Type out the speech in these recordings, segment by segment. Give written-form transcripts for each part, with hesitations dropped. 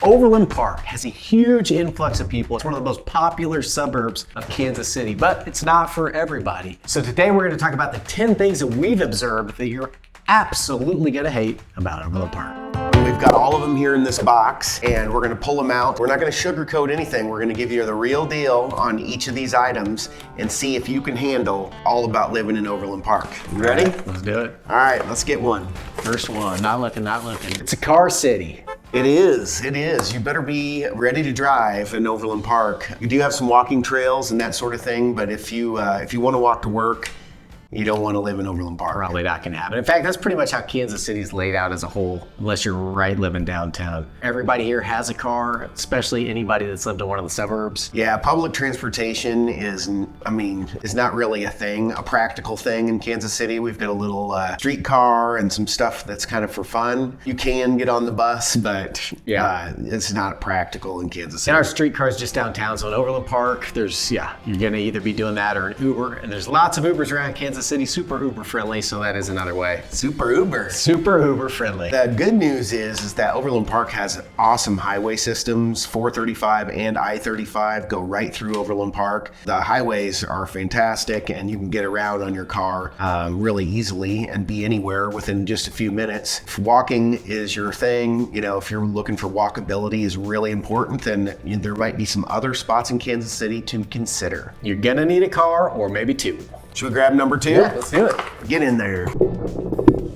Overland Park has a huge influx of people. It's one of the most popular suburbs of Kansas City, but it's not for everybody. So today we're going to talk about the 10 things that we've observed that you're absolutely going to hate about Overland Park. We've got all of them here in this box and we're going to pull them out. We're not going to sugarcoat anything. We're going to give you the real deal on each of these items and see if you can handle all about living in Overland Park. You ready? All right, let's do it. All right, let's get one. First one, not looking. It's a car city. It is. You better be ready to drive in Overland Park. You do have some walking trails and that sort of thing, but if you want to walk to work, you don't want to live in Overland Park. Probably not going to happen. In fact, that's pretty much how Kansas City's laid out as a whole, unless you're living downtown. Everybody here has a car, especially anybody that's lived in one of the suburbs. Yeah, public transportation is not really a thing, a practical thing in Kansas City. We've got a little streetcar and some stuff that's kind of for fun. You can get on the bus, but it's not practical in Kansas City. And our streetcar is just downtown, so in Overland Park, you're going to either be doing that or an Uber, and there's lots of Ubers around Kansas City, super Uber friendly, so that is another way. Super Uber friendly. The good news is that Overland Park has awesome highway systems. 435 and I-35 go right through Overland Park. The highways are fantastic and you can get around on your car really easily and be anywhere within just a few minutes. If walking is your thing, if you're looking for walkability is really important, then there might be some other spots in Kansas City to consider. You're gonna need a car or maybe two. Should we grab number 2? Yeah, let's do it. Get in there.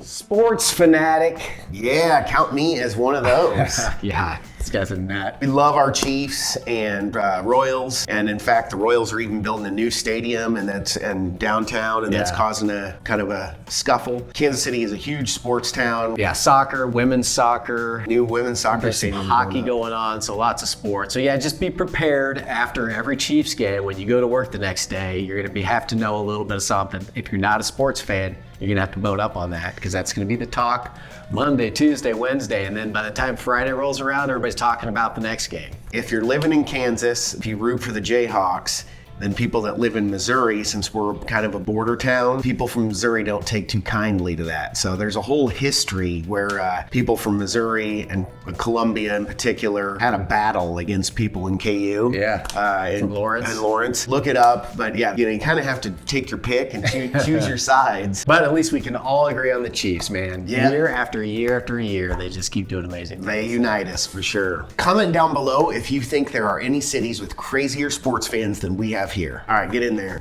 Sports fanatic. Yeah, count me as one of those. Yeah, this guy's a nut. We love our Chiefs and Royals, and in fact, the Royals are even building a new stadium, and downtown, and that's causing a kind of a scuffle. Kansas City is a huge sports town. Yeah, soccer, women's soccer, new women's soccer stadium, hockey going on, so lots of sports. So yeah, just be prepared after every Chiefs game. When you go to work the next day, you're going to have to know a little bit of something. If you're not a sports fan, you're going to have to vote up on that because that's going to be the talk Monday, Tuesday, Wednesday, and then by the time Friday rolls around, everybody's talking about the next game. If you're living in Kansas, if you root for the Jayhawks, then people that live in Missouri, since we're kind of a border town, people from Missouri don't take too kindly to that. So there's a whole history where people from Missouri and Columbia in particular had a battle against people in KU. From Lawrence. And Lawrence. Look it up, but you kind of have to take your pick and choose your sides. But at least we can all agree on the Chiefs, man. Yeah. Year after year after year, they just keep doing amazing things. They unite us for sure. Comment down below if you think there are any cities with crazier sports fans than we have here. All right, get in there.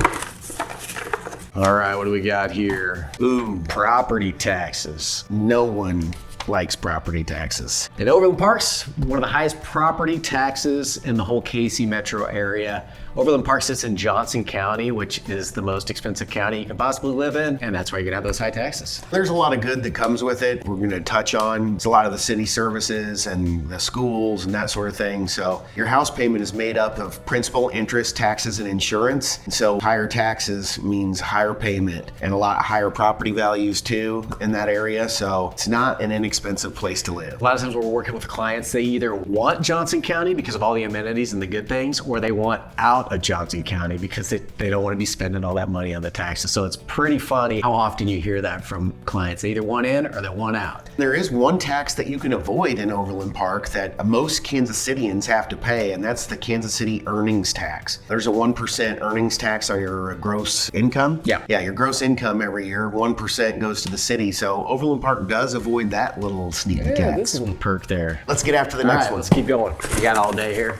All right, what do we got here? Ooh, property taxes. No one likes property taxes. In Overland Park's one of the highest property taxes in the whole KC metro area. Overland Park sits in Johnson County, which is the most expensive county you can possibly live in, and that's why you're gonna have those high taxes. There's a lot of good that comes with it. We're gonna touch on a lot of the city services and the schools and that sort of thing. So your house payment is made up of principal, interest, taxes, and insurance. And so higher taxes means higher payment and a lot higher property values too in that area. So it's not an inexpensive place to live. A lot of times when we're working with clients, they either want Johnson County because of all the amenities and the good things, or they want out of Johnson County because they don't want to be spending all that money on the taxes. So it's pretty funny how often you hear that from clients. They either want in or they want out. There is one tax that you can avoid in Overland Park that most Kansas Cityans have to pay, and that's the Kansas City earnings tax. There's a 1% earnings tax on your gross income. Yeah, your gross income every year, 1% goes to the city. So Overland Park does avoid that little sneaky tax. This is one perk there. Let's get after the next one. Let's keep going. We got all day here.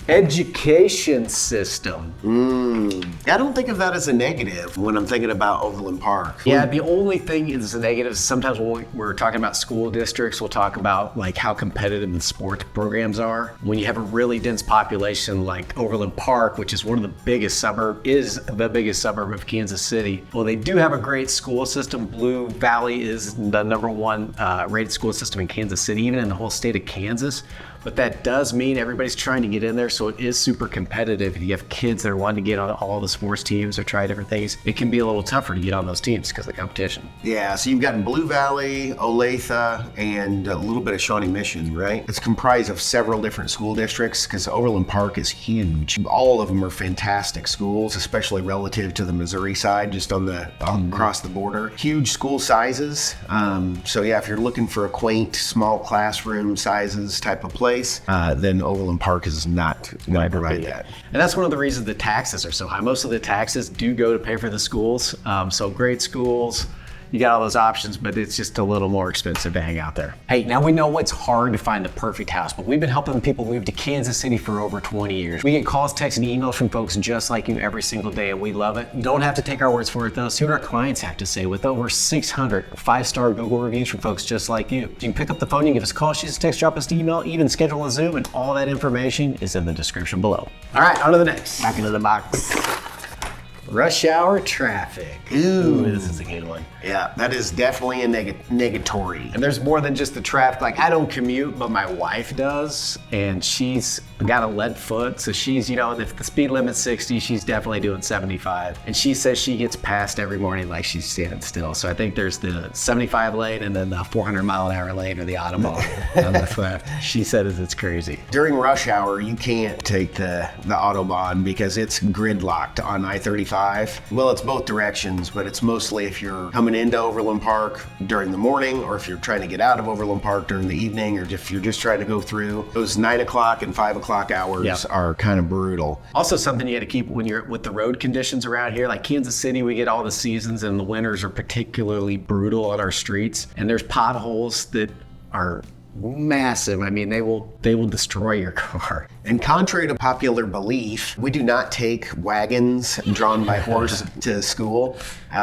Education system. I don't think of that as a negative when I'm thinking about Overland Park. Yeah, the only thing is a negative is sometimes when we're talking about school districts, we'll talk about like how competitive the sports programs are. When you have a really dense population like Overland Park, which is one of the biggest suburb of Kansas City. Well, they do have a great school system. Blue Valley is the #1 rated school system in Kansas City, even in the whole state of Kansas. But that does mean everybody's trying to get in there, so it is super competitive. If you have kids that are wanting to get on all the sports teams or try different things, it can be a little tougher to get on those teams because of the competition. Yeah, so you've got Blue Valley, Olathe, and a little bit of Shawnee Mission, right? It's comprised of several different school districts because Overland Park is huge. All of them are fantastic schools, especially relative to the Missouri side, just on the across the border. Huge school sizes. So yeah, if you're looking for a quaint, small classroom sizes type of place, place, then Overland Park is not going to provide that. And that's one of the reasons the taxes are so high. Most of the taxes do go to pay for the schools. So great schools, you got all those options, but it's just a little more expensive to hang out there. Hey, now we know it's hard to find the perfect house, but we've been helping people move to Kansas City for over 20 years. We get calls, texts, and emails from folks just like you every single day, and we love it. You don't have to take our words for it, though. See what our clients have to say with over 600 5-star Google reviews from folks just like you. You can pick up the phone, you can give us a call, shoot us a text, drop us an email, even schedule a Zoom, and all that information is in the description below. All right, on to the next. Back into the box. Rush hour traffic. Ooh, this is a good one. Yeah, that is definitely a negatory. And there's more than just the traffic. Like, I don't commute, but my wife does, and she's got a lead foot, so she's, if the speed limit's 60, she's definitely doing 75. And she says she gets passed every morning like she's standing still. So I think there's the 75 lane and then the 400-mile-an-hour lane or the Autobahn on the left. She said it's crazy. During rush hour, you can't take the Autobahn because it's gridlocked on I-35. Well, it's both directions, but it's mostly if you're coming into Overland Park during the morning, or if you're trying to get out of Overland Park during the evening, or if you're just trying to go through. Those 9 o'clock and 5 o'clock hours are kind of brutal. Also, something you got to keep when you're with the road conditions around here, like Kansas City, we get all the seasons, and the winters are particularly brutal on our streets, and there's potholes that are massive. I mean, they will destroy your car. And contrary to popular belief, we do not take wagons drawn by horse to school.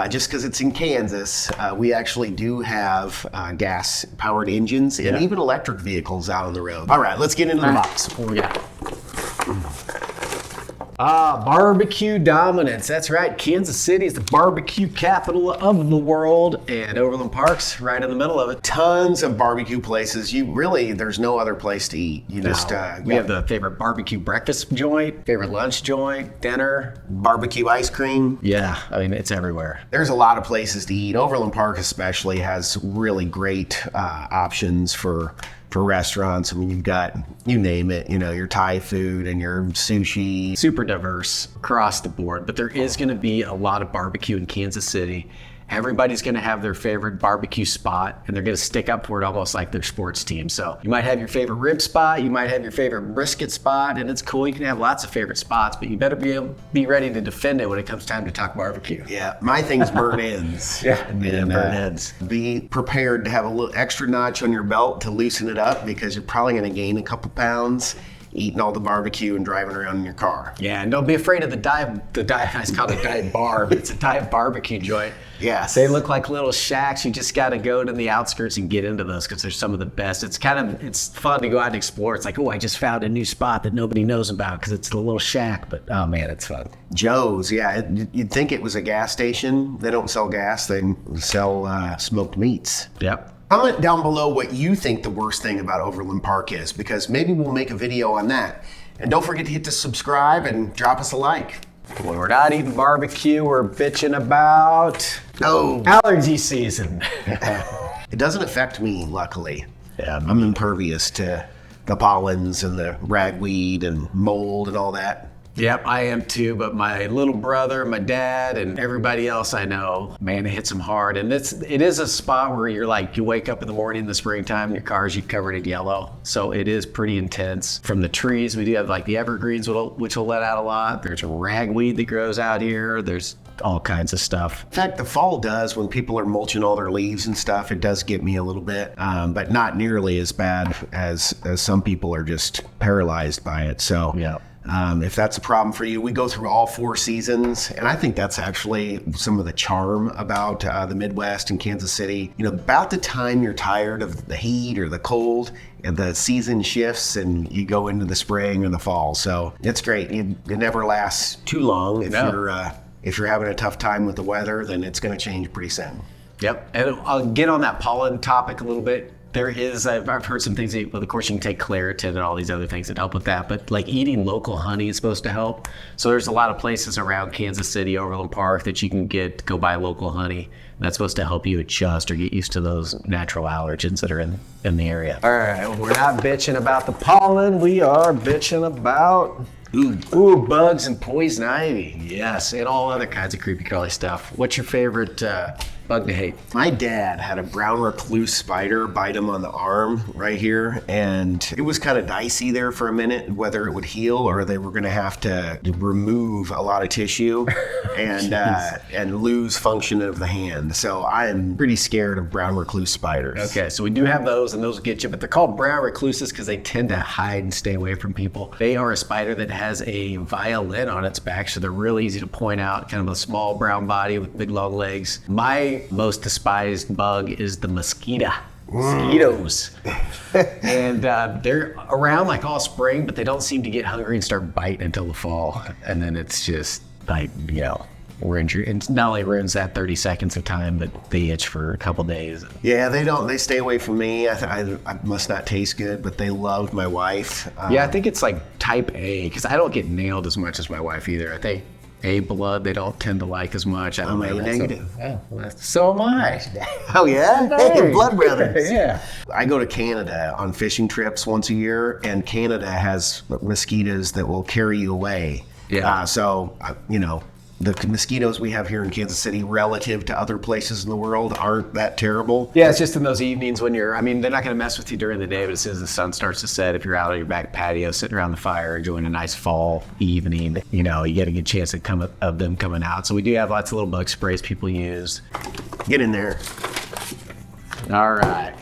Just because it's in Kansas, we actually do have gas-powered engines and even electric vehicles out on the road. All right, let's get into the box. What we got? BBQ Dominance. That's right. Kansas City is the barbecue capital of the world, and Overland Park's right in the middle of it. Tons of barbecue places. There's no other place to eat. We have the favorite barbecue breakfast joint, favorite lunch joint, dinner, barbecue ice cream. Yeah, I mean, it's everywhere. There's a lot of places to eat. Overland Park especially has really great options for restaurants. I mean, you've got, you name it, your Thai food and your sushi. Super diverse across the board, but there is going to be a lot of barbecue in Kansas City. Everybody's going to have their favorite barbecue spot, and they're going to stick up for it almost like their sports team. So you might have your favorite rib spot, you might have your favorite brisket spot, and it's cool. You can have lots of favorite spots, but you better be ready to defend it when it comes time to talk barbecue. Yeah, my thing's burn ends. Burn ends. Be prepared to have a little extra notch on your belt to loosen it up, because you're probably going to gain a couple pounds eating all the barbecue and driving around in your car. Yeah, and don't be afraid of the dive, it's called a dive bar, but it's a dive barbecue joint. Yes. They look like little shacks. You just got to go to the outskirts and get into those, because they're some of the best. It's fun to go out and explore. It's like, oh, I just found a new spot that nobody knows about because it's a little shack, but oh man, it's fun. Joe's, yeah. You'd think it was a gas station. They don't sell gas. They sell smoked meats. Yep. Comment down below what you think the worst thing about Overland Park is, because maybe we'll make a video on that. And don't forget to hit the subscribe and drop us a like. When we're not eating barbecue, we're bitching about allergy season. It doesn't affect me, luckily. Yeah, I'm impervious to the pollens and the ragweed and mold and all that. Yep, I am too, but my little brother, my dad, and everybody else I know, man, it hits them hard. And it is a spot where you wake up in the morning in the springtime, your car's covered in yellow. So it is pretty intense. From the trees, we do have like the evergreens, which will let out a lot. There's a ragweed that grows out here. There's all kinds of stuff. In fact, the fall does, when people are mulching all their leaves and stuff, it does get me a little bit, but not nearly as bad as some people are just paralyzed by it. So yeah. If that's a problem for you, we go through all 4 seasons, and I think that's actually some of the charm about the Midwest and Kansas City. About the time you're tired of the heat or the cold, and the season shifts and you go into the spring or the fall. So it's great. It never lasts too long. If you're having a tough time with the weather, then it's going to change pretty soon. Yep, and I'll get on that pollen topic a little bit. There is, I've heard some things, well, of course you can take Claritin and all these other things that help with that, but like eating local honey is supposed to help. So there's a lot of places around Kansas City, Overland Park, that you can go buy local honey. That's supposed to help you adjust or get used to those natural allergens that are in the area. All right, well, we're not bitching about the pollen. We are bitching about bugs and poison ivy. Yes, and all other kinds of creepy crawly stuff. What's your favorite Bug to hate. My dad had a brown recluse spider bite him on the arm right here, and it was kind of dicey there for a minute whether it would heal or they were going to have to remove a lot of tissue and lose function of the hand. So I am pretty scared of brown recluse spiders. Okay, so we do have those, and those will get you, but they're called brown recluses because they tend to hide and stay away from people. They are a spider that has a violin on its back, so they're really easy to point out, kind of a small brown body with big long legs. My most despised bug is the mosquito. Mosquitoes. And they're around like all spring, but they don't seem to get hungry and start biting until the fall. And then it's just like, you know, and not only ruins that 30 seconds of time, but they itch for a couple days. Yeah, they stay away from me. I must not taste good, but they love my wife. Yeah, I think it's like type A, because I don't get nailed as much as my wife either. I think A blood, they don't tend to like as much. I'm A negative. So am I. Oh yeah? Hey, blood brothers. Yeah. I go to Canada on fishing trips once a year, and Canada has mosquitoes that will carry you away. Yeah. You know, the mosquitoes we have here in Kansas City relative to other places in the world aren't that terrible. Yeah, it's just in those evenings when they're not going to mess with you during the day, but as soon as the sun starts to set, if you're out on your back patio sitting around the fire enjoying a nice fall evening, you know, you get a good chance of them coming out. So we do have lots of little bug sprays people use. Get in there. All right.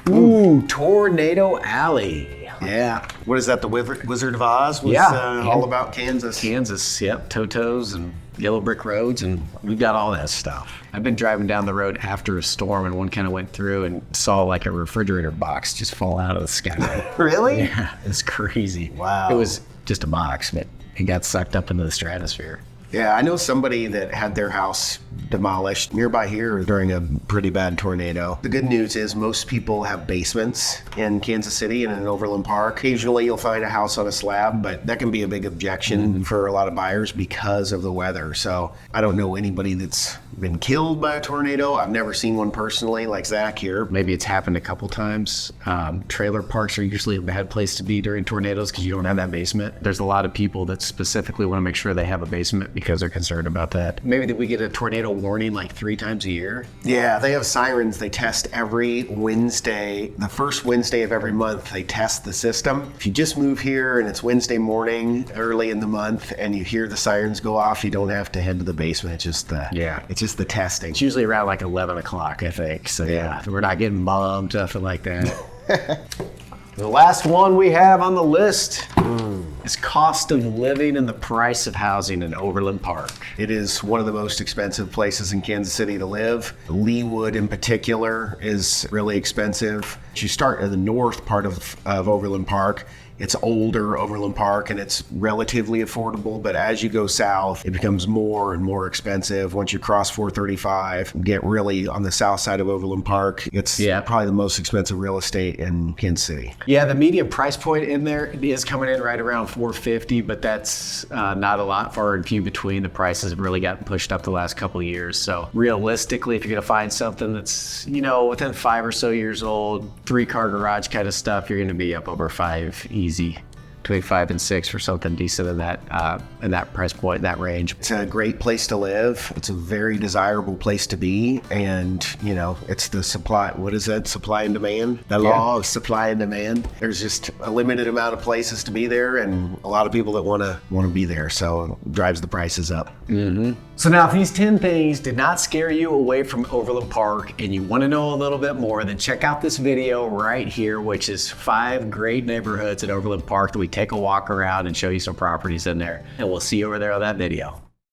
Ooh, Tornado Alley. Yeah. What is that, the Wizard of Oz was all about Kansas? Kansas, yep. Totos and yellow brick roads, and we've got all that stuff. I've been driving down the road after a storm, and one kind of went through and saw like a refrigerator box just fall out of the sky. Really? Yeah, it's crazy. Wow. It was just a box, but it got sucked up into the stratosphere. Yeah, I know somebody that had their house demolished nearby here during a pretty bad tornado. The good news is most people have basements in Kansas City and in Overland Park. Occasionally you'll find a house on a slab, but that can be a big objection for a lot of buyers because of the weather. So I don't know anybody that's been killed by a tornado. I've never seen one personally like Zac here. Maybe it's happened a couple times. Trailer parks are usually a bad place to be during tornadoes because you don't have that basement. There's a lot of people that specifically want to make sure they have a basement because they're concerned about that. Maybe that we get a tornado warning like 3 times a year. Yeah, they have sirens. They test every Wednesday. The first Wednesday of every month, they test the system. If you just move here and it's Wednesday morning, early in the month, and you hear the sirens go off, you don't have to head to the basement. It's just the testing. It's usually around like 11 o'clock, I think. So yeah, we're not getting bombed, nothing like that. The last one we have on the list is cost of living and the price of housing in Overland Park. It is one of the most expensive places in Kansas City to live. Leawood in particular is really expensive. You start in the north part of Overland Park. It's older Overland Park and it's relatively affordable, but as you go south, it becomes more and more expensive. Once you cross 435, get really on the south side of Overland Park, it's probably the most expensive real estate in Kansas City. Yeah, the median price point in there is coming in right around $450, but that's not a lot, far and few between. The prices have really gotten pushed up the last couple of years. So realistically, if you're gonna find something that's, you know, within 5 or so years old, 3-car garage kind of stuff, you're gonna be up over 5 easy. Between 5 and 6 for something decent in that price point, that range. It's a great place to live. It's a very desirable place to be, and you know, it's the supply. What is that? Supply and demand. The law of supply and demand. There's just a limited amount of places to be there, and a lot of people that want to be there. So it drives the prices up. So now, if these 10 things did not scare you away from Overland Park, and you want to know a little bit more, then check out this video right here, which is 5 great neighborhoods at Overland Park that we take a walk around and show you some properties in there. And we'll see you over there on that video.